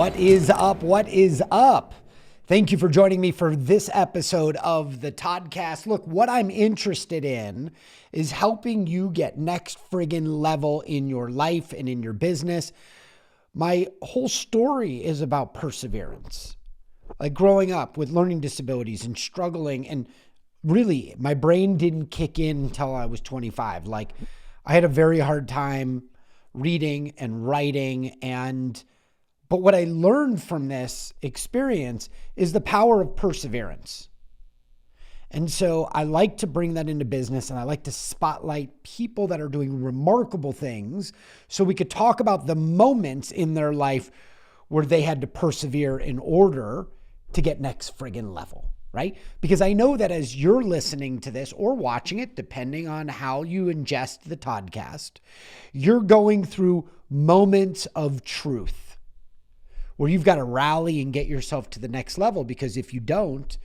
What is up? What is up? Thank you for joining me for this episode of the Toddcast. Look, what I'm interested in is helping you get next friggin' level in your life and in your business. My whole story is about perseverance. Like growing up with learning disabilities and struggling, and really my brain didn't kick in until I was 25. Like I had a very hard time reading and writing, but what I learned from this experience is the power of perseverance. And so I like to bring that into business, and I like to spotlight people that are doing remarkable things so we could talk about the moments in their life where they had to persevere in order to get next friggin' level, right? Because I know that as you're listening to this or watching it, depending on how you ingest the Toddcast, you're going through moments of truth where you've got to rally and get yourself to the next level, because if you don't,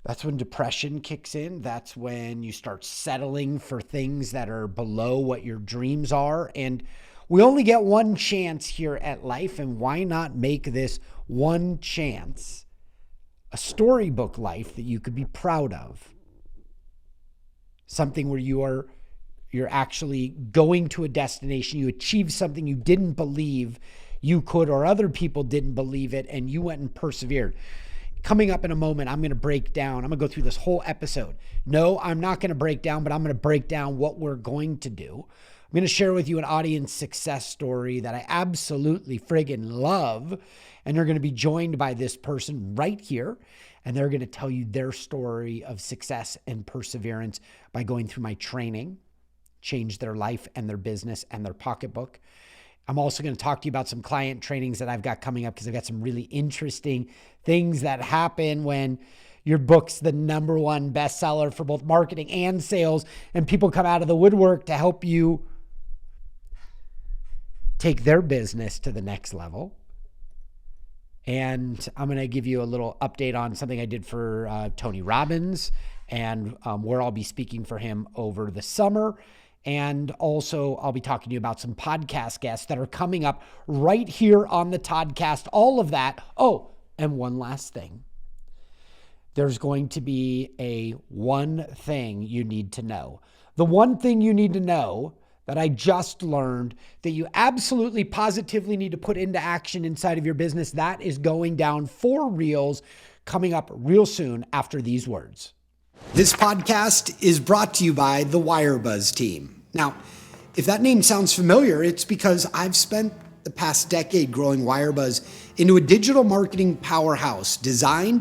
that's when depression kicks in. That's when you start settling for things that are below what your dreams are. And we only get one chance here at life, and why not make this one chance a storybook life that you could be proud of? Something where you're actually going to a destination, you achieve something you didn't believe you could, or other people didn't believe it, and you went and persevered. Coming up in a moment, I'm going to break down. I'm going to go through this whole episode. No, I'm not going to break down, but I'm going to break down what we're going to do. I'm going to share with you an audience success story that I absolutely friggin' love. And they're going to be joined by this person right here. And they're going to tell you their story of success and perseverance by going through my training, change their life and their business and their pocketbook. I'm also going to talk to you about some client trainings that I've got coming up, because I've got some really interesting things that happen when your book's the number one bestseller for both marketing and sales, and people come out of the woodwork to help you take their business to the next level. And I'm going to give you a little update on something I did for Tony Robbins, and where I'll be speaking for him over the summer. And also, I'll be talking to you about some podcast guests that are coming up right here on the Toddcast, all of that. Oh, and one last thing. There's going to be a one thing you need to know. The one thing you need to know that I just learned that you absolutely positively need to put into action inside of your business, that is going down for reals, coming up real soon after these words. This podcast is brought to you by the WireBuzz team. Now, if that name sounds familiar, it's because I've spent the past decade growing WireBuzz into a digital marketing powerhouse designed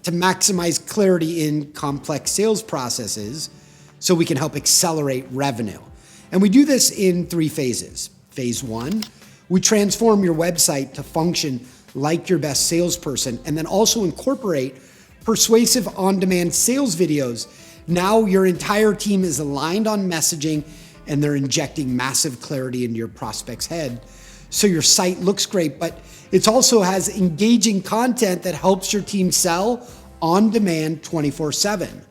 to maximize clarity in complex sales processes so we can help accelerate revenue. And we do this in 3 phases. Phase 1, we transform your website to function like your best salesperson, and then also incorporate persuasive on-demand sales videos. Now your entire team is aligned on messaging, and they're injecting massive clarity into your prospect's head. So your site looks great, but it also has engaging content that helps your team sell on demand 24/7.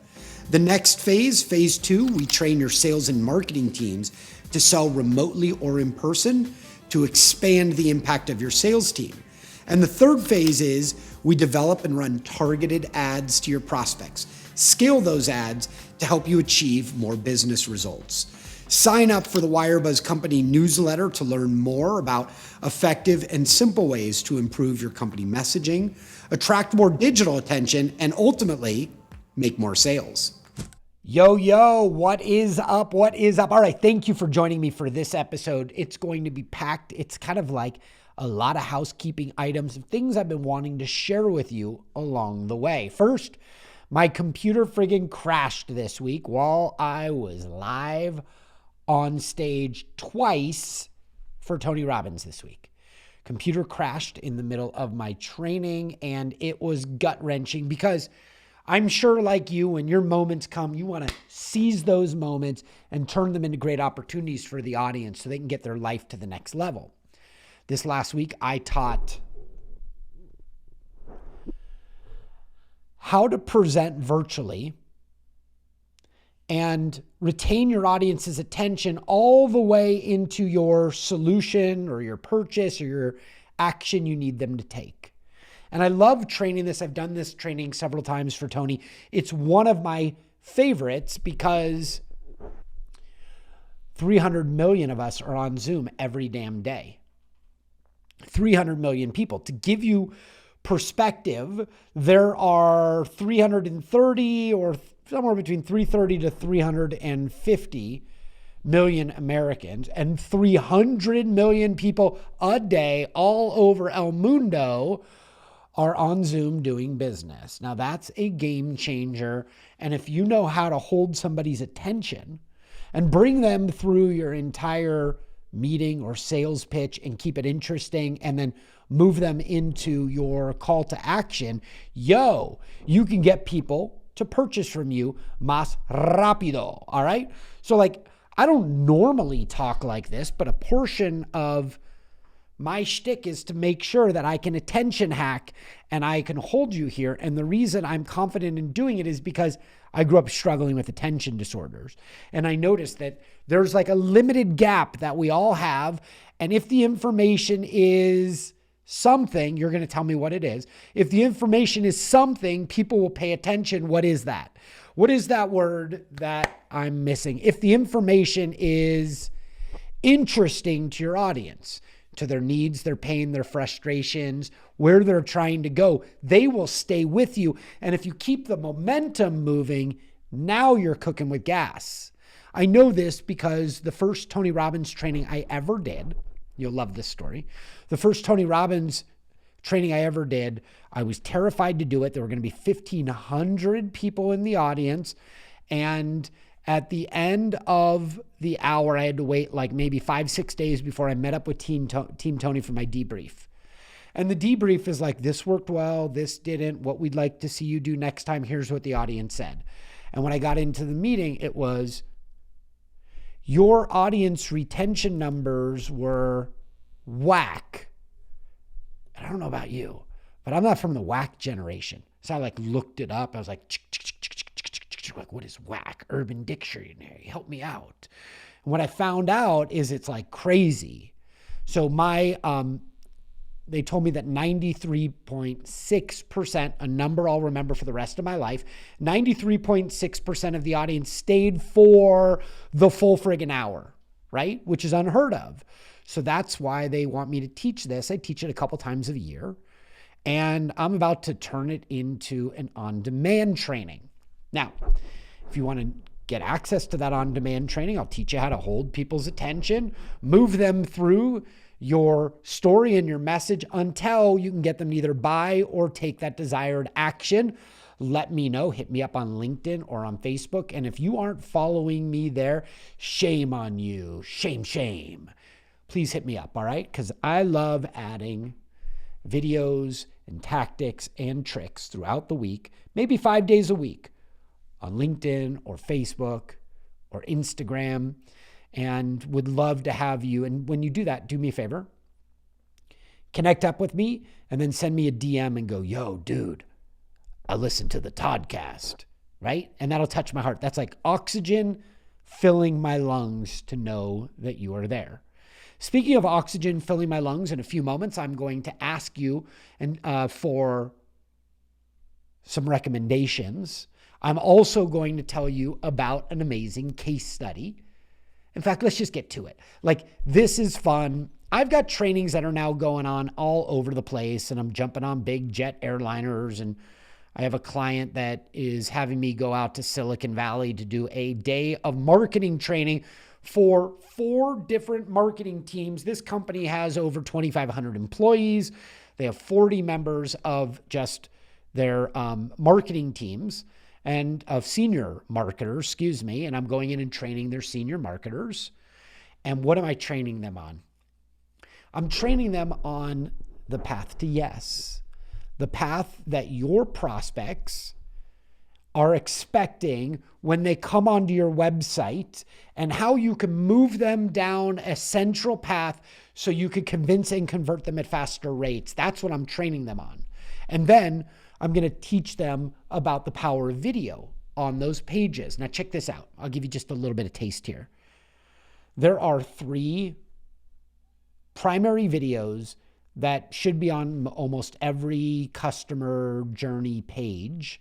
The next phase, phase 2, we train your sales and marketing teams to sell remotely or in person to expand the impact of your sales team. And the third phase is we develop and run targeted ads to your prospects. Scale those ads to help you achieve more business results. Sign up for the WireBuzz company newsletter to learn more about effective and simple ways to improve your company messaging, attract more digital attention, and ultimately make more sales. Yo, what is up? What is up? All right, thank you for joining me for this episode. It's going to be packed. It's kind of like a lot of housekeeping items of things I've been wanting to share with you along the way. First, my computer friggin' crashed this week while I was live on stage twice for Tony Robbins this week. Computer crashed in the middle of my training, and it was gut-wrenching because I'm sure, like you, when your moments come, you want to seize those moments and turn them into great opportunities for the audience so they can get their life to the next level. This last week, I taught how to present virtually and retain your audience's attention all the way into your solution or your purchase or your action you need them to take. And I love training this. I've done this training several times for Tony. It's one of my favorites because 300 million of us are on Zoom every damn day. 300 million people. To give you perspective, there are 330 or somewhere between 330 to 350 million Americans and 300 million people a day all over El Mundo are on Zoom doing business. Now that's a game changer. And if you know how to hold somebody's attention and bring them through your entire meeting or sales pitch and keep it interesting and then move them into your call to action, you can get people to purchase from you más rápido, all right? So I don't normally talk like this, but a portion of my shtick is to make sure that I can attention hack and I can hold you here. And the reason I'm confident in doing it is because I grew up struggling with attention disorders. And I noticed that there's a limited gap that we all have. And if the information is something, you're going to tell me what it is. If the information is something, people will pay attention. What is that? What is that word that I'm missing? If the information is interesting to your audience, to their needs, their pain, their frustrations, where they're trying to go, they will stay with you. And if you keep the momentum moving, now you're cooking with gas. I know this because the first Tony Robbins training I ever did, you'll love this story. The first Tony Robbins training I ever did, I was terrified to do it. There were going to be 1,500 people in the audience. And at the end of the hour, I had to wait maybe 5-6 days before I met up with Team Tony for my debrief. And the debrief is this worked well, this didn't, what we'd like to see you do next time, here's what the audience said. And when I got into the meeting, it was, your audience retention numbers were whack. And I don't know about you, but I'm not from the whack generation. So I looked it up. I was like, what is whack? Urban Dictionary, help me out. And what I found out is it's crazy. So they told me that 93.6%, a number I'll remember for the rest of my life, 93.6% of the audience stayed for the full friggin' hour, right? Which is unheard of. So that's why they want me to teach this. I teach it a couple times a year, and I'm about to turn it into an on-demand training. Now, if you want to get access to that on-demand training, I'll teach you how to hold people's attention, move them through your story and your message until you can get them to either buy or take that desired action. Let me know. Hit me up on LinkedIn or on Facebook. And if you aren't following me there, shame on you. Shame, shame. Please hit me up, all right? Because I love adding videos and tactics and tricks throughout the week, maybe 5 days a week on LinkedIn or Facebook or Instagram, and would love to have you. And when you do that, do me a favor, connect up with me and then send me a DM and go, yo, dude, I listened to the Toddcast, right? And that'll touch my heart. That's like oxygen filling my lungs to know that you are there. Speaking of oxygen filling my lungs, in a few moments, I'm going to ask you for some recommendations. I'm also going to tell you about an amazing case study. In fact, let's just get to it. This is fun. I've got trainings that are now going on all over the place, and I'm jumping on big jet airliners, and I have a client that is having me go out to Silicon Valley to do a day of marketing training for 4 different marketing teams. This company has over 2,500 employees. They have 40 members of just their marketing teams and of senior marketers, and I'm going in and training their senior marketers. And what am I training them on? I'm training them on the path to yes, the path that your prospects are expecting when they come onto your website, and how you can move them down a central path so you could convince and convert them at faster rates. That's what I'm training them on. And then I'm going to teach them about the power of video on those pages. Now check this out. I'll give you just a little bit of taste here. There are 3 primary videos that should be on almost every customer journey page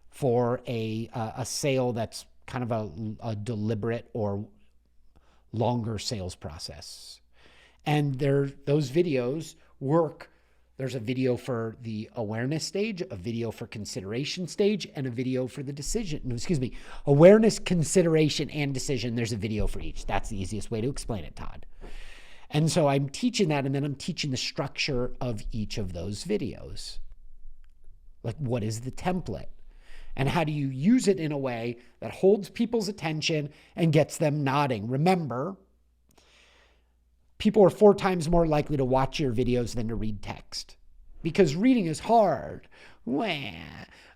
for a sale that's kind of a deliberate or longer sales process. And those videos work. There's a video for the awareness stage, a video for consideration stage, and a video for the decision. No, excuse me, awareness, consideration, and decision. There's a video for each. That's the easiest way to explain it, Todd. And so I'm teaching that, and then I'm teaching the structure of each of those videos. Like, what is the template? And how do you use it in a way that holds people's attention and gets them nodding? Remember, people are 4 times more likely to watch your videos than to read text, because reading is hard. Well,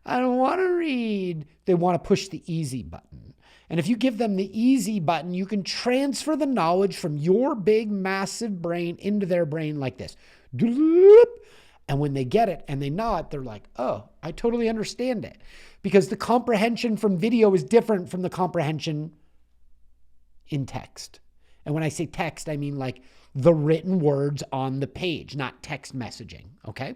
I don't want to read. They want to push the easy button. And if you give them the easy button, you can transfer the knowledge from your big, massive brain into their brain like this. And when they get it and they nod, they're like, oh, I totally understand it. Because the comprehension from video is different from the comprehension in text. And when I say text, I mean like the written words on the page, not text messaging, okay?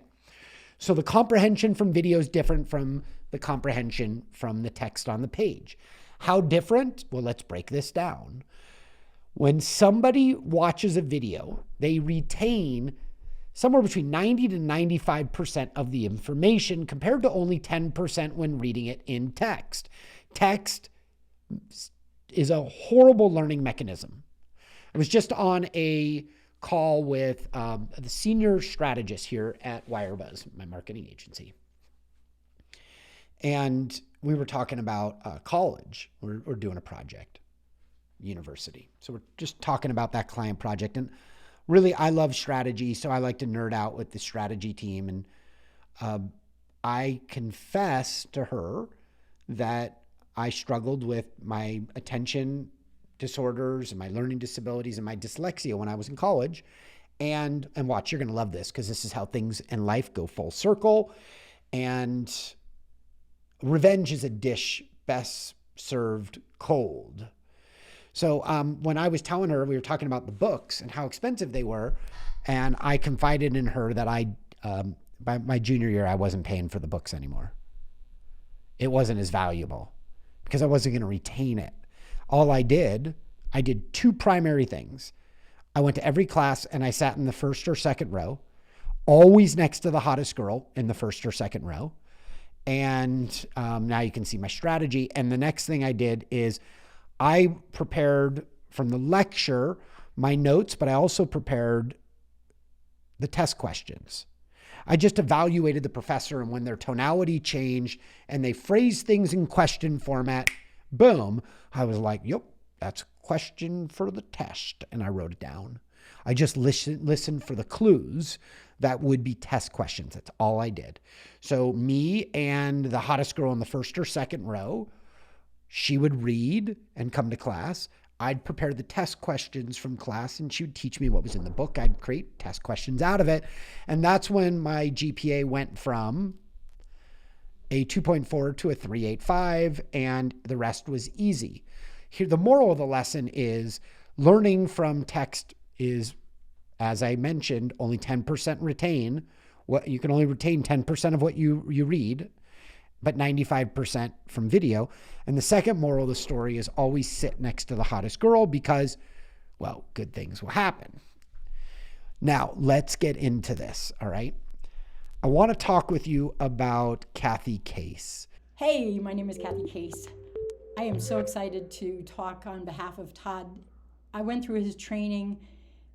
So the comprehension from video is different from the comprehension from the text on the page. How different? Well, let's break this down. When somebody watches a video, they retain somewhere between 90 to 95% of the information, compared to only 10% when reading it in text. Text is a horrible learning mechanism. I was just on a call with the senior strategist here at Wirebuzz, my marketing agency. And we were talking about college. We're doing a project, university. So we're just talking about that client project. And really, I love strategy, so I like to nerd out with the strategy team. And I confessed to her that I struggled with my attention disorders and my learning disabilities and my dyslexia when I was in college. And watch, you're going to love this, because this is how things in life go full circle. And revenge is a dish best served cold. So when I was telling her, we were talking about the books and how expensive they were, and I confided in her that by my junior year, I wasn't paying for the books anymore. It wasn't as valuable because I wasn't going to retain it. All I did 2 primary things. I went to every class and I sat in the first or second row, always next to the hottest girl in the first or second row. And now you can see my strategy. And the next thing I did is I prepared from the lecture my notes, but I also prepared the test questions. I just evaluated the professor, and when their tonality changed and they phrased things in question format, boom, I was like, yep, that's a question for the test. And I wrote it down. I just listened for the clues that would be test questions. That's all I did. So me and the hottest girl in the first or second row, she would read and come to class. I'd prepare the test questions from class, and she would teach me what was in the book. I'd create test questions out of it. And that's when my GPA went from a 2.4 to a 3.85, and the rest was easy. Here, the moral of the lesson is learning from text is, as I mentioned, only 10% retain. You can only retain 10% of what you read, but 95% from video. And the second moral of the story is always sit next to the hottest girl, because, well, good things will happen. Now, let's get into this, all right? I want to talk with you about Kathy Case. Hey, my name is Kathy Case. I am so excited to talk on behalf of Todd. I went through his training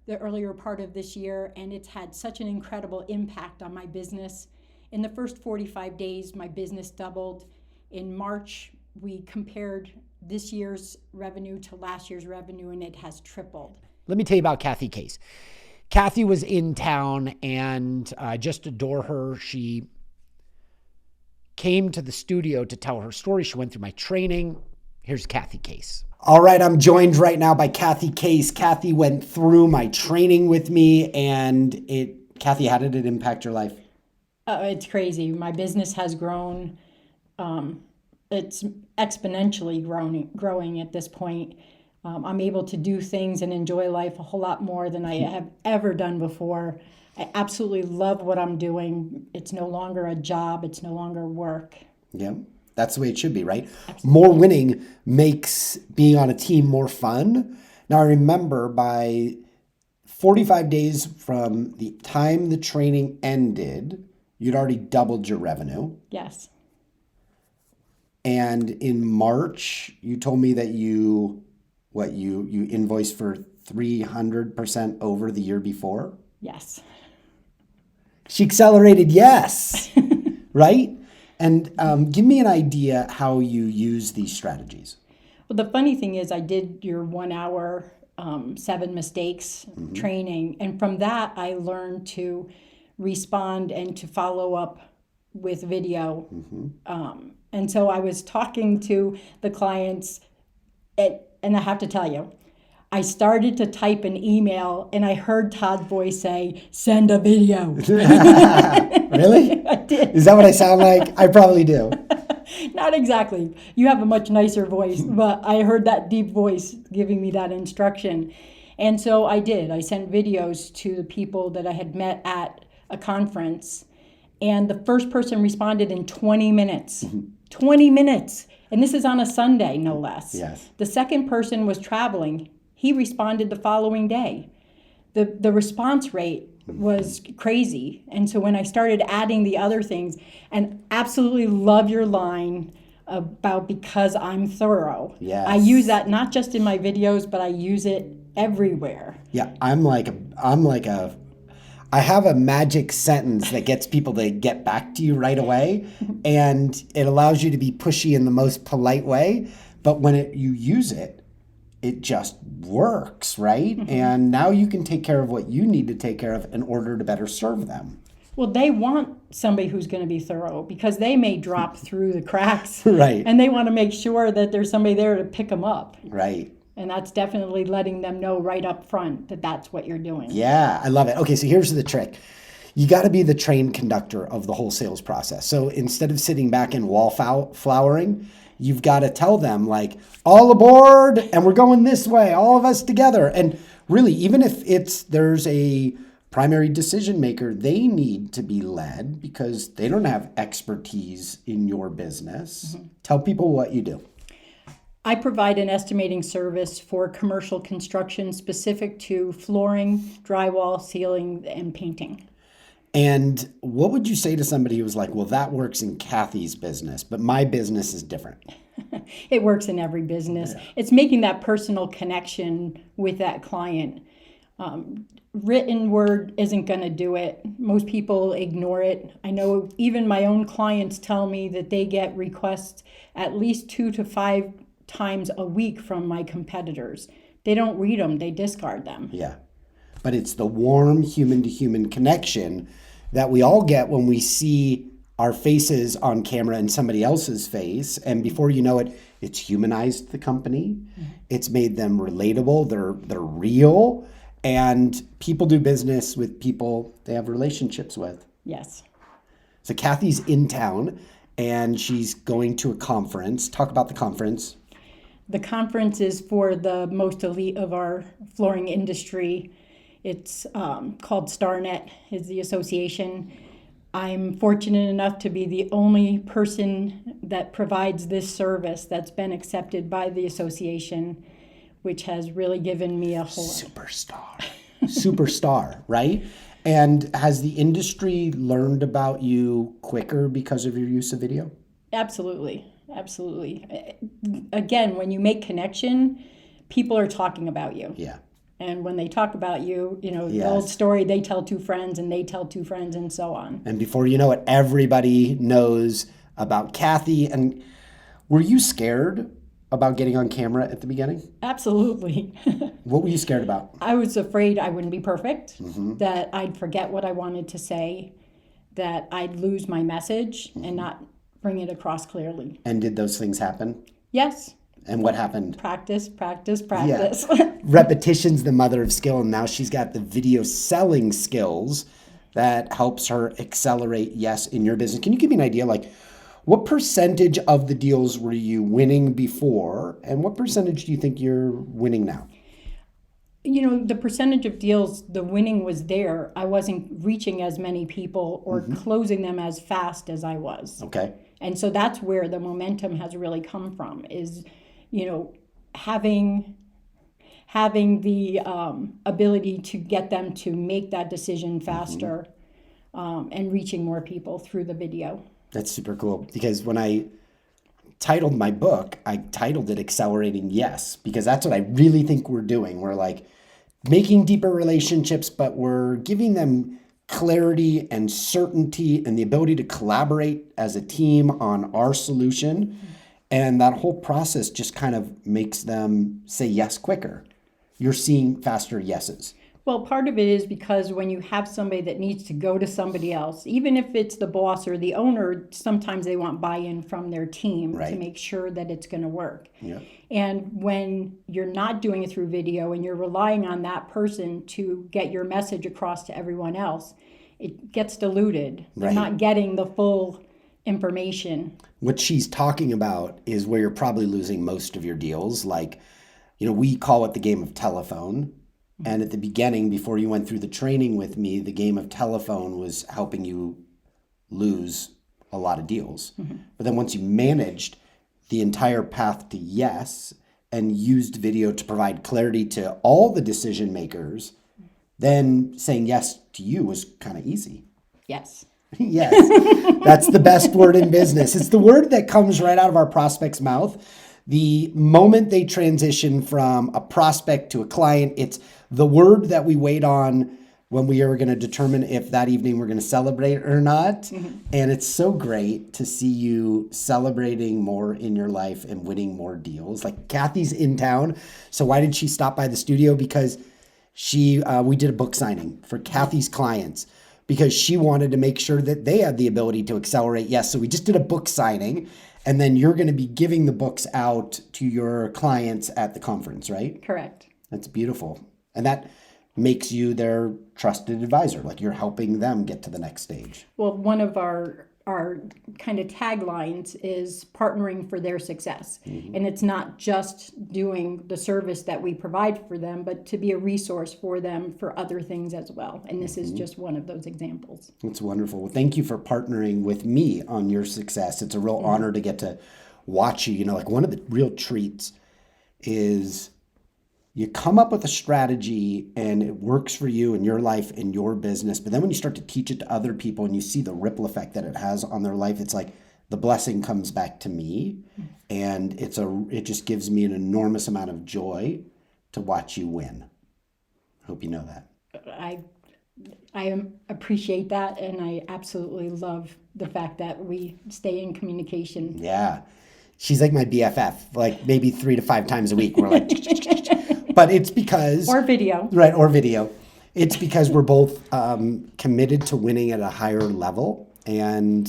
the earlier part of this year, and it's had such an incredible impact on my business. In the first 45 days, my business doubled. In March, we compared this year's revenue to last year's revenue, and it has tripled. Let me tell you about Kathy Case. Kathy was in town, and I just adore her. She came to the studio to tell her story. She went through my training. Here's Kathy Case. All right, I'm joined right now by Kathy Case. Kathy went through my training with me, and Kathy, how did it impact your life? It's crazy. My business has grown. It's exponentially growing at this point. I'm able to do things and enjoy life a whole lot more than I have ever done before. I absolutely love what I'm doing. It's no longer a job. It's no longer work. Yeah, that's the way it should be, right? More winning makes being on a team more fun. Now, I remember by 45 days from the time the training ended, you'd already doubled your revenue. Yes. And in March, you told me that you invoiced for 300% over the year before. Yes. She accelerated, yes, right? And give me an idea how you use these strategies. Well, the funny thing is, I did your 1 hour, 7 mistakes training. And from that, I learned to respond and to follow up with video. And so I was talking to the clients, and I have to tell you, I started to type an email and I heard Todd's voice say, "Send a video." Really? I did. Is that what I sound like? I probably do. Not exactly. You have a much nicer voice, but I heard that deep voice giving me that instruction. And so I did. I sent videos to the people that I had met at a conference, and the first person responded in 20 minutes. 20 minutes. And this is on a Sunday, no less. Yes. The second person was traveling. He responded the following day. The response rate was crazy. And so when I started adding the other things, and absolutely love your line about because I'm thorough. Yes. I use that not just in my videos, but I use it everywhere. Yeah, I have a magic sentence that gets people to get back to you right away, and it allows you to be pushy in the most polite way. But when you use it, it just works, right? And now you can take care of what you need to take care of in order to better serve them. Well, they want somebody who's going to be thorough because they may drop through the cracks. Right. And they want to make sure that there's somebody there to pick them up. Right. And that's definitely letting them know right up front that that's what you're doing. Yeah, I love it. Okay, so here's the trick. You got to be the train conductor of the whole sales process. So instead of sitting back and flowering, you've got to tell them like, all aboard and we're going this way, all of us together. And really, even if there's a primary decision maker, they need to be led because they don't have expertise in your business. Tell people what you do. I provide an estimating service for commercial construction specific to flooring, drywall, ceiling, and painting. And what would you say to somebody who was like, well, that works in Kathy's business, but my business is different? It works in every business. Yeah. It's making that personal connection with that client. Written word isn't going to do it. Most people ignore it. I know even my own clients tell me that they get requests at least 2 to 5 times a week from my competitors. They don't read them, they discard them. Yeah. But it's the warm human to human connection that we all get when we see our faces on camera and somebody else's face. And before you know it, it's humanized the company. It's made them relatable. They're real. And people do business with people they have relationships with. Yes. So Kathy's in town and she's going to a conference. Talk about the conference. The conference is for the most elite of our flooring industry. It's called StarNet, is the association. I'm fortunate enough to be the only person that provides this service that's been accepted by the association, which has really given me a whole superstar, right? And has the industry learned about you quicker because of your use of video? Absolutely. Again, when you make connection, people are talking about you. Yeah. And when they talk about you, Yes. The old story, they tell 2 friends and they tell 2 friends and so on. And before you know it, everybody knows about Kathy. And were you scared about getting on camera at the beginning? Absolutely. What were you scared about? I was afraid I wouldn't be perfect, that I'd forget what I wanted to say, that I'd lose my message and not bring it across clearly. And did those things happen? Yes. And what happened? Practice. Yeah. Repetition's the mother of skill, and now she's got the video selling skills that helps her accelerate, yes, in your business. Can you give me an idea, like, what percentage of the deals were you winning before, and what percentage do you think you're winning now? The percentage of deals, the winning was there. I wasn't reaching as many people or closing them as fast as I was. Okay. And so that's where the momentum has really come from, is, having the ability to get them to make that decision faster, and reaching more people through the video. That's super cool, because when I titled my book, I titled it Accelerating Yes, because that's what I really think we're doing. We're like making deeper relationships, but we're giving them clarity and certainty and the ability to collaborate as a team on our solution. And that whole process just kind of makes them say yes quicker. You're seeing faster yeses. Well, part of it is because when you have somebody that needs to go to somebody else, even if it's the boss or the owner, sometimes they want buy-in from their team to make sure that it's going to work. Yeah. And when you're not doing it through video and you're relying on that person to get your message across to everyone else, it gets diluted. They're not getting the full information. What she's talking about is where you're probably losing most of your deals. Like, we call it the game of telephone. And at the beginning, before you went through the training with me, the game of telephone was helping you lose a lot of deals. But then once you managed the entire path to yes and used video to provide clarity to all the decision makers, then saying yes to you was kind of easy. Yes. Yes. That's the best word in business. It's the word that comes right out of our prospect's mouth. The moment they transition from a prospect to a client, it's the word that we wait on when we are going to determine if that evening we're going to celebrate or not. And it's so great to see you celebrating more in your life and winning more deals. Like, Kathy's in town. So why did she stop by the studio? Because we did a book signing for Kathy's clients, because she wanted to make sure that they had the ability to accelerate. Yes. So we just did a book signing. And then you're going to be giving the books out to your clients at the conference, right? Correct. That's beautiful. And that makes you their trusted advisor. Like, you're helping them get to the next stage. Well, one of our kind of taglines is partnering for their success. And it's not just doing the service that we provide for them, but to be a resource for them for other things as well. And this is just one of those examples. That's wonderful. Well, thank you for partnering with me on your success. It's a real honor to get to watch you. Like, one of the real treats is you come up with a strategy and it works for you in your life and your business. But then when you start to teach it to other people and you see the ripple effect that it has on their life, it's like the blessing comes back to me. And it just gives me an enormous amount of joy to watch you win. I hope you know that. I appreciate that, and I absolutely love the fact that we stay in communication. Yeah. She's like my BFF, like maybe 3 to 5 times a week. We're like, but it's because... Or video. Right, or video. It's because we're both committed to winning at a higher level. And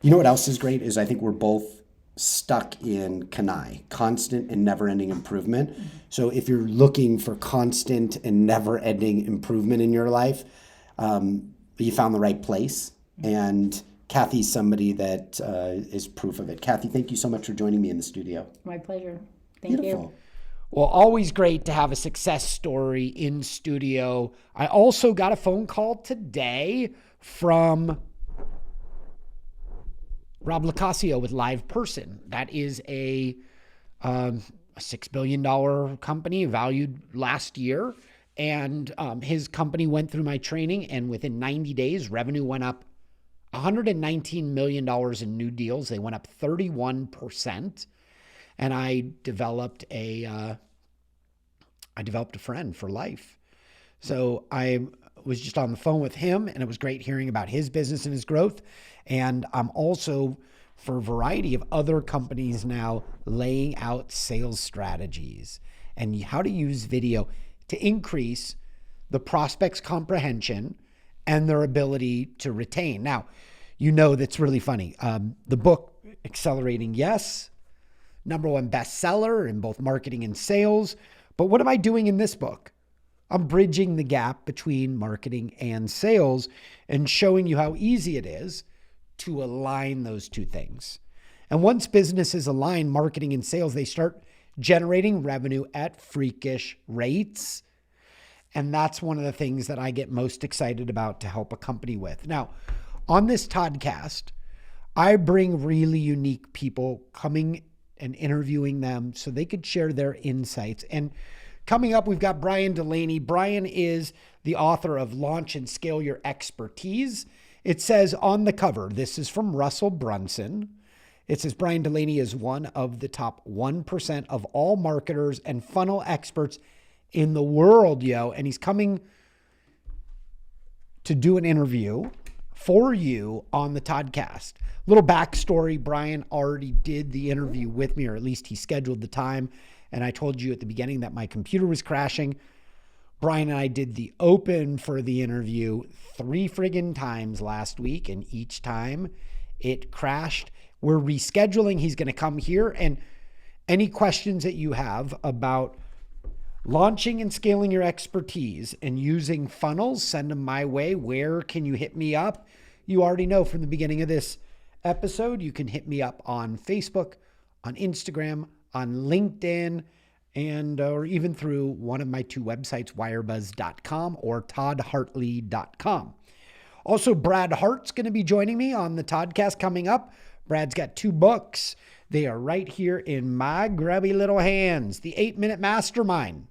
you know what else is great is I think we're both stuck in CANI, constant and never-ending improvement. So if you're looking for constant and never-ending improvement in your life, you found the right place. And Kathy's somebody that is proof of it. Kathy, thank you so much for joining me in the studio. My pleasure. Thank you. Well, always great to have a success story in studio. I also got a phone call today from Rob Locascio with Live Person. That is a $6 billion company valued last year. And his company went through my training, and within 90 days, revenue went up $119 million in new deals. They went up 31%. And I developed a friend for life. So I was just on the phone with him, and it was great hearing about his business and his growth. And I'm also, for a variety of other companies now, laying out sales strategies and how to use video to increase the prospect's comprehension and their ability to retain. Now, that's really funny. The book, Accelerating Yes, #1 bestseller in both marketing and sales. But what am I doing in this book? I'm bridging the gap between marketing and sales and showing you how easy it is to align those two things. And once businesses align marketing and sales, they start generating revenue at freakish rates. And that's one of the things that I get most excited about to help a company with. Now, on this podcast, I bring really unique people coming and interviewing them so they could share their insights. And coming up, we've got Brian Delaney. Brian is the author of Launch and Scale Your Expertise. It says on the cover, this is from Russell Brunson. It says Brian Delaney is one of the top 1% of all marketers and funnel experts in the world, yo. And he's coming to do an interview for you on the Toddcast. Little backstory, Brian already did the interview with me, or at least he scheduled the time. And I told you at the beginning that my computer was crashing. Brian and I did the open for the interview 3 friggin' times last week, and each time it crashed. We're rescheduling. He's going to come here, and any questions that you have about launching and scaling your expertise and using funnels, send them my way. Where can you hit me up? You already know from the beginning of this episode, you can hit me up on Facebook, on Instagram, on LinkedIn, and or even through one of my 2 websites, wirebuzz.com or toddhartley.com. Also, Brad Hart's going to be joining me on the Toddcast coming up. Brad's got 2 books. They are right here in my grubby little hands. The 8-Minute Mastermind.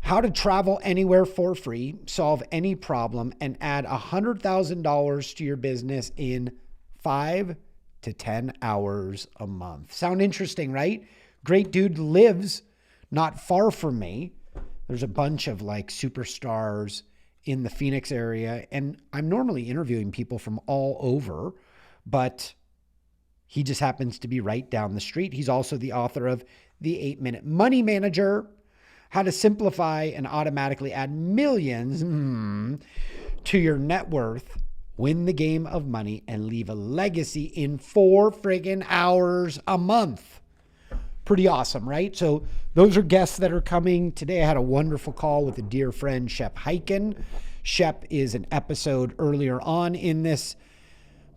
How to travel anywhere for free, solve any problem, and add $100,000 to your business in 5 to 10 hours a month. Sound interesting, right? Great dude lives not far from me. There's a bunch of like superstars in the Phoenix area, and I'm normally interviewing people from all over, but he just happens to be right down the street. He's also the author of The 8-Minute Money Manager, How to Simplify and Automatically Add Millions to Your Net Worth, Win the Game of Money, and Leave a Legacy in 4 friggin' hours a month. Pretty awesome, right? So those are guests that are coming. Today I had a wonderful call with a dear friend, Shep Hyken. Shep is an episode earlier on in this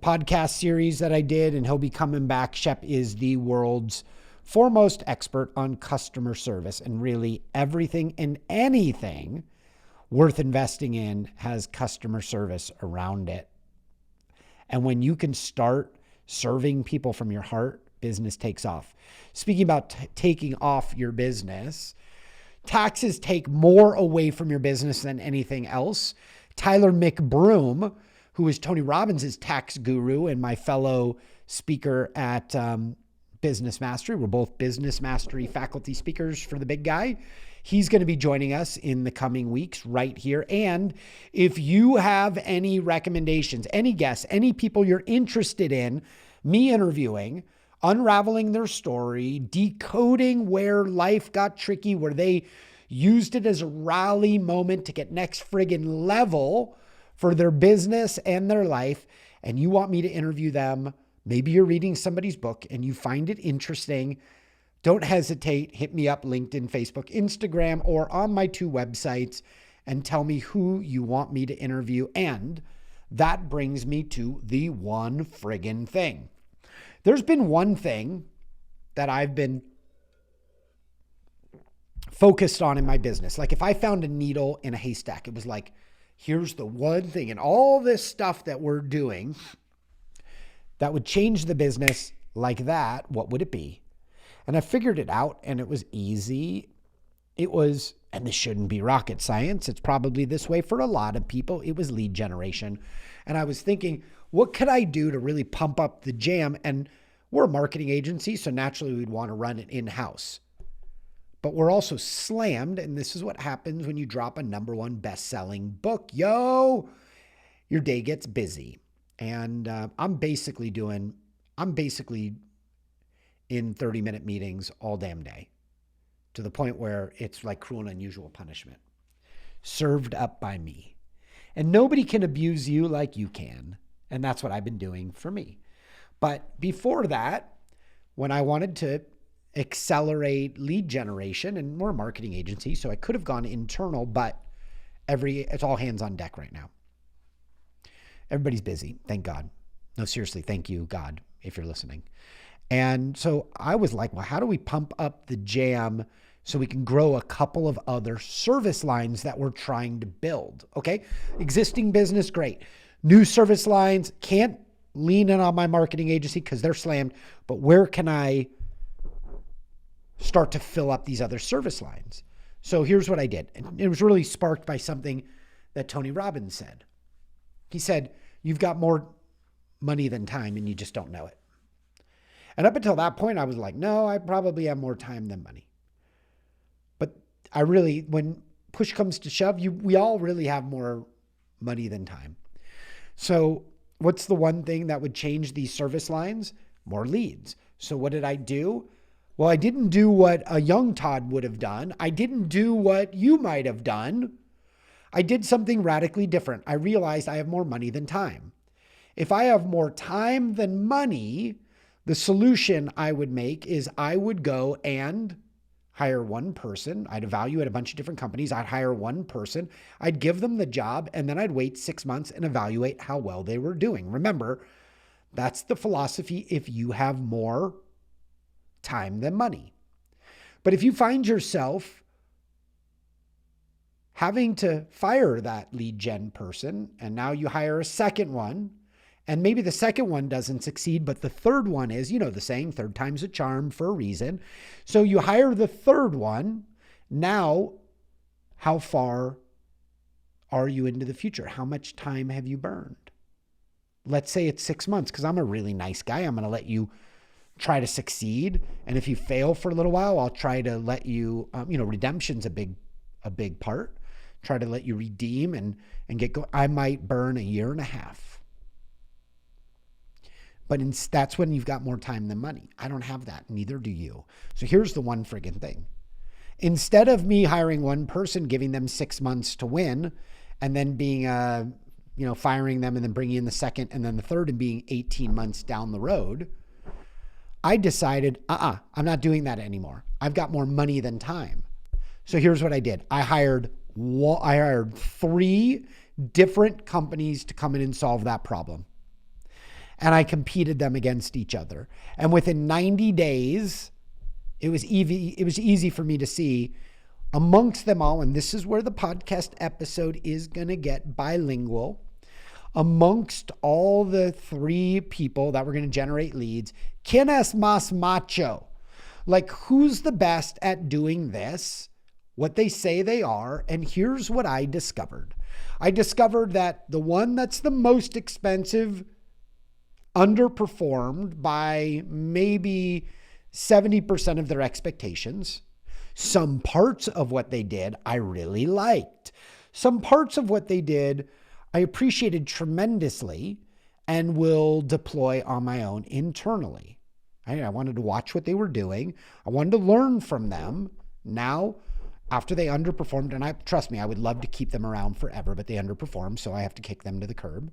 podcast series that I did, and he'll be coming back. Shep is the world's foremost expert on customer service, and really everything and anything worth investing in has customer service around it. And when you can start serving people from your heart, business takes off. Speaking about taking off your business, taxes take more away from your business than anything else. Tyler McBroom, who is Tony Robbins' tax guru and my fellow speaker at Business Mastery. We're both Business Mastery faculty speakers for the big guy. He's going to be joining us in the coming weeks right here. And if you have any recommendations, any guests, any people you're interested in me interviewing, unraveling their story, decoding where life got tricky, where they used it as a rally moment to get next friggin' level for their business and their life, and you want me to interview them, maybe you're reading somebody's book and you find it interesting, don't hesitate. Hit me up, LinkedIn, Facebook, Instagram, or on my 2 websites and tell me who you want me to interview. And that brings me to the one friggin' thing. There's been one thing that I've been focused on in my business. Like if I found a needle in a haystack, it was like, here's the one thing, and all this stuff that we're doing that would change the business like that, what would it be? And I figured it out, and it was easy. It was, and this shouldn't be rocket science, it's probably this way for a lot of people, it was lead generation. And I was thinking, what could I do to really pump up the jam? And we're a marketing agency, so naturally we'd want to run it in-house. But we're also slammed, and this is what happens when you drop a #1 best-selling book. Yo, your day gets busy. And I'm basically in 30-minute meetings all damn day, to the point where it's like cruel and unusual punishment served up by me. And nobody can abuse you like you can. And that's what I've been doing for me. But before that, when I wanted to accelerate lead generation, and we're a marketing agency, so I could have gone internal, but it's all hands on deck right now. Everybody's busy, thank God. No, seriously, thank you, God, if you're listening. And so I was like, well, how do we pump up the jam so we can grow a couple of other service lines that we're trying to build. Okay. Existing business, great. New service lines, can't lean in on my marketing agency because they're slammed, but where can I start to fill up these other service lines? So here's what I did. And it was really sparked by something that Tony Robbins said. He said, you've got more money than time and you just don't know it. And up until that point, I was like, no, I probably have more time than money. But I really, when push comes to shove, we all really have more money than time. So what's the one thing that would change these service lines? More leads. So what did I do? Well, I didn't do what a young Todd would have done. I didn't do what you might have done. I did something radically different. I realized I have more money than time. If I have more time than money, the solution I would make is I would go and hire one person. I'd evaluate a bunch of different companies. I'd hire one person. I'd give them the job, and then I'd wait 6 months and evaluate how well they were doing. Remember, that's the philosophy if you have more time than money. But if you find yourself having to fire that lead gen person, and now you hire a second one, and maybe the second one doesn't succeed, but the third one is, the saying, third time's a charm for a reason. So you hire the third one. Now, how far are you into the future? How much time have you burned? Let's say it's 6 months, because I'm a really nice guy. I'm going to let you try to succeed. And if you fail for a little while, I'll try to let you, redemption's a big part. Try to let you redeem and get going. I might burn a year and a half. But that's when you've got more time than money. I don't have that. Neither do you. So here's the one friggin' thing. Instead of me hiring one person, giving them 6 months to win, and then being, firing them and then bringing in the second and then the third and being 18 months down the road, I decided, I'm not doing that anymore. I've got more money than time. So here's what I did. I hired 3 different companies to come in and solve that problem. And I competed them against each other. And within 90 days, it was easy for me to see amongst them all, and this is where the podcast episode is going to get bilingual, amongst all the 3 people that were going to generate leads, ¿quién es más macho? Like, who's the best at doing this, what they say they are? And here's what I discovered. I discovered that the one that's the most expensive underperformed by maybe 70% of their expectations. Some parts of what they did I really liked. Some parts of what they did I appreciated tremendously and will deploy on my own internally. I wanted to watch what they were doing. I wanted to learn from them. Now, after they underperformed, and trust me, I would love to keep them around forever, but they underperformed, so I have to kick them to the curb.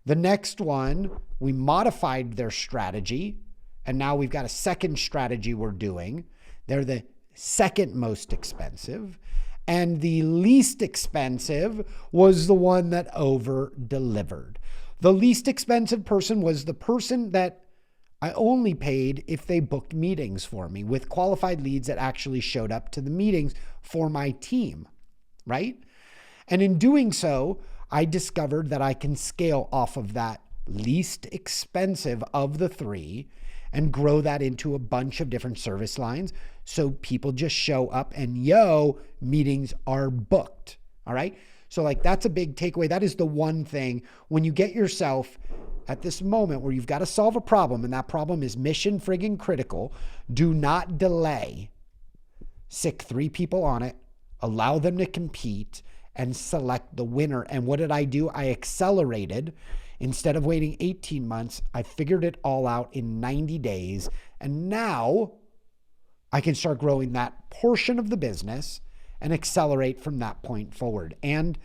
The next one, we modified their strategy, and now we've got a second strategy we're doing. They're the second most expensive, and the least expensive was the one that over-delivered. The least expensive person was the person that I only paid if they booked meetings for me with qualified leads that actually showed up to the meetings for my team, right? And in doing so, I discovered that I can scale off of that least expensive of the 3 and grow that into a bunch of different service lines. So people just show up and meetings are booked. All right. So that's a big takeaway. That is the one thing when you get yourself at this moment where you've got to solve a problem and that problem is mission friggin' critical, do not delay. Sick 3 people on it, allow them to compete, and select the winner. And what did I do? I accelerated. Instead of waiting 18 months, I figured it all out in 90 days. And now I can start growing that portion of the business and accelerate from that point forward. And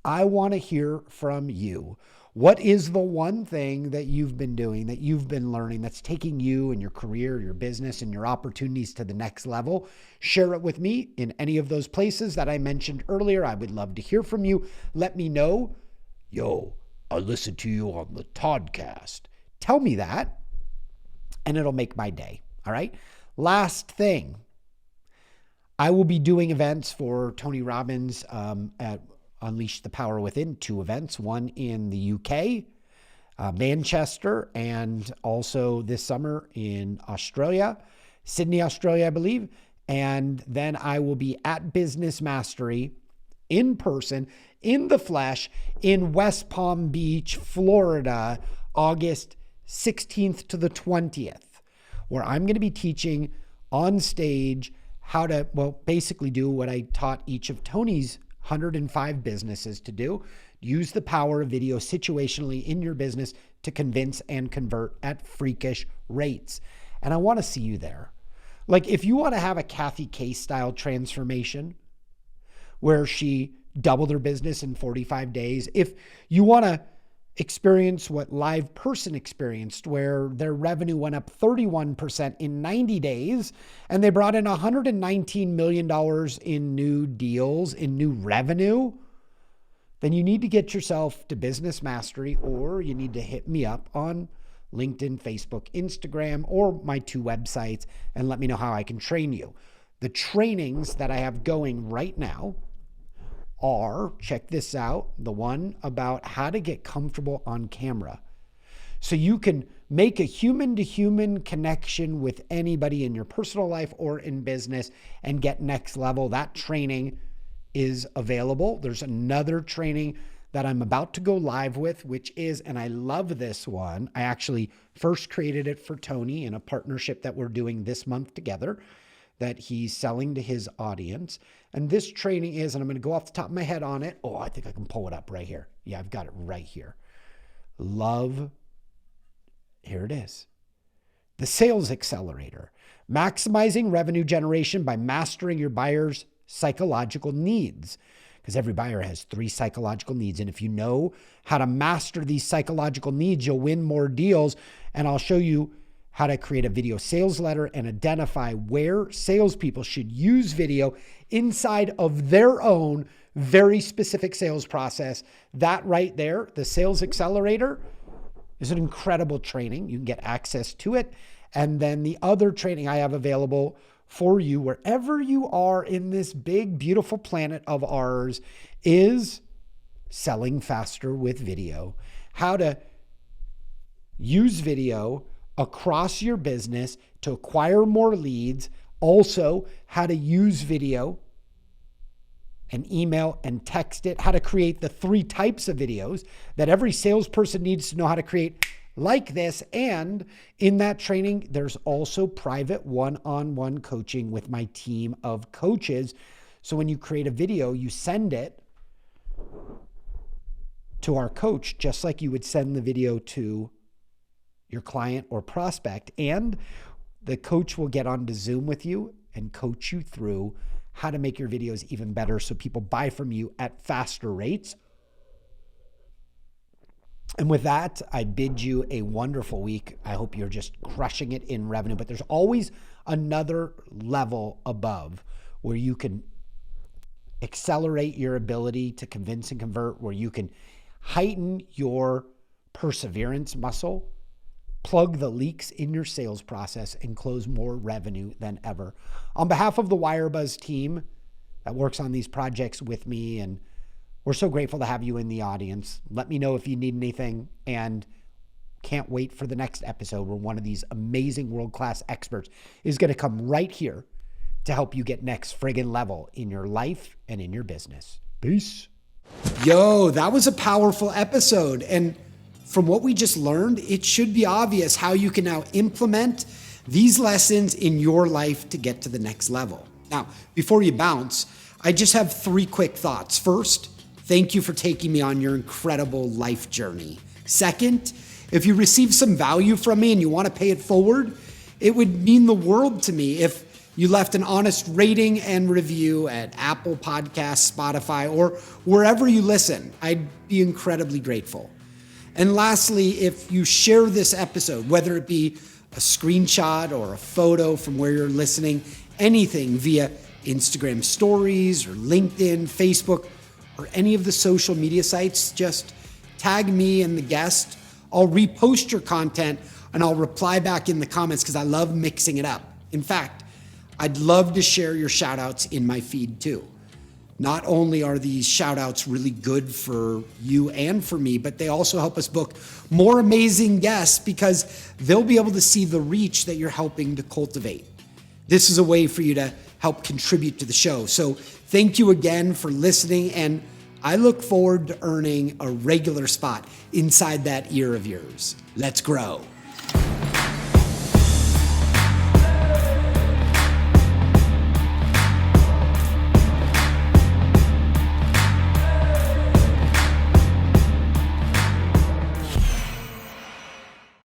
I want to hear from you. What is the one thing that you've been doing, that you've been learning, that's taking you and your career, your business, and your opportunities to the next level? Share it with me in any of those places that I mentioned earlier. I would love to hear from you. Let me know. I listened to you on the Toddcast. Tell me that, and it'll make my day. All right. Last thing. I will be doing events for Tony Robbins at Unleash the Power Within, 2 events, one in the UK, Manchester, and also this summer in Australia, Sydney, Australia, I believe. And then I will be at Business Mastery in person, in the flesh, in West Palm Beach, Florida, August 16th to the 20th, where I'm going to be teaching on stage how to, basically do what I taught each of Tony's 105 businesses to do. Use the power of video situationally in your business to convince and convert at freakish rates. And I want to see you there. Like, if you want to have a Kathy Case style transformation where she doubled her business in 45 days, if you want to experience what Live Person experienced, where their revenue went up 31% in 90 days, and they brought in $119 million in new deals, in new revenue, then you need to get yourself to Business Mastery, or you need to hit me up on LinkedIn, Facebook, Instagram, or my 2 websites, and let me know how I can train you. The trainings that I have going right now are, check this out, the one about how to get comfortable on camera so you can make a human-to-human connection with anybody in your personal life or in business and get next level. That training is available. There's another training that I'm about to go live with, which is, and I love this one, I actually first created it for Tony in a partnership that we're doing this month together, that he's selling to his audience. And this training is, and I'm going to go off the top of my head on it. Oh, I think I can pull it up right here. Yeah, I've got it right here. Here it is. The Sales Accelerator, maximizing revenue generation by mastering your buyer's psychological needs. Because every buyer has 3 psychological needs. And if you know how to master these psychological needs, you'll win more deals. And I'll show you how to create a video sales letter and identify where salespeople should use video inside of their own very specific sales process. That right there, the Sales Accelerator, is an incredible training. You can get access to it. And then the other training I have available for you, wherever you are in this big, beautiful planet of ours, is Selling Faster with Video. How to use video across your business to acquire more leads. Also, how to use video and email and text it. How to create the 3 types of videos that every salesperson needs to know how to create like this. And in that training, there's also private one-on-one coaching with my team of coaches. So when you create a video, you send it to our coach, just like you would send the video to your client or prospect. And the coach will get onto Zoom with you and coach you through how to make your videos even better so people buy from you at faster rates. And with that, I bid you a wonderful week. I hope you're just crushing it in revenue, but there's always another level above where you can accelerate your ability to convince and convert, where you can heighten your perseverance muscle, plug the leaks in your sales process, and close more revenue than ever. On behalf of the Wirebuzz team that works on these projects with me, and we're so grateful to have you in the audience. Let me know if you need anything, and can't wait for the next episode where one of these amazing world-class experts is going to come right here to help you get next friggin' level in your life and in your business. Peace. Yo, that was a powerful episode. And from what we just learned, it should be obvious how you can now implement these lessons in your life to get to the next level. Now, before you bounce, I just have 3 quick thoughts. First, thank you for taking me on your incredible life journey. Second, if you receive some value from me and you want to pay it forward, it would mean the world to me if you left an honest rating and review at Apple Podcasts, Spotify, or wherever you listen. I'd be incredibly grateful. And lastly, if you share this episode, whether it be a screenshot or a photo from where you're listening, anything via Instagram stories or LinkedIn, Facebook, or any of the social media sites, just tag me and the guest. I'll repost your content and I'll reply back in the comments because I love mixing it up. In fact, I'd love to share your shout outs in my feed too. Not only are these shout outs really good for you and for me, but they also help us book more amazing guests because they'll be able to see the reach that you're helping to cultivate. This is a way for you to help contribute to the show. So thank you again for listening, and I look forward to earning a regular spot inside that ear of yours. Let's grow.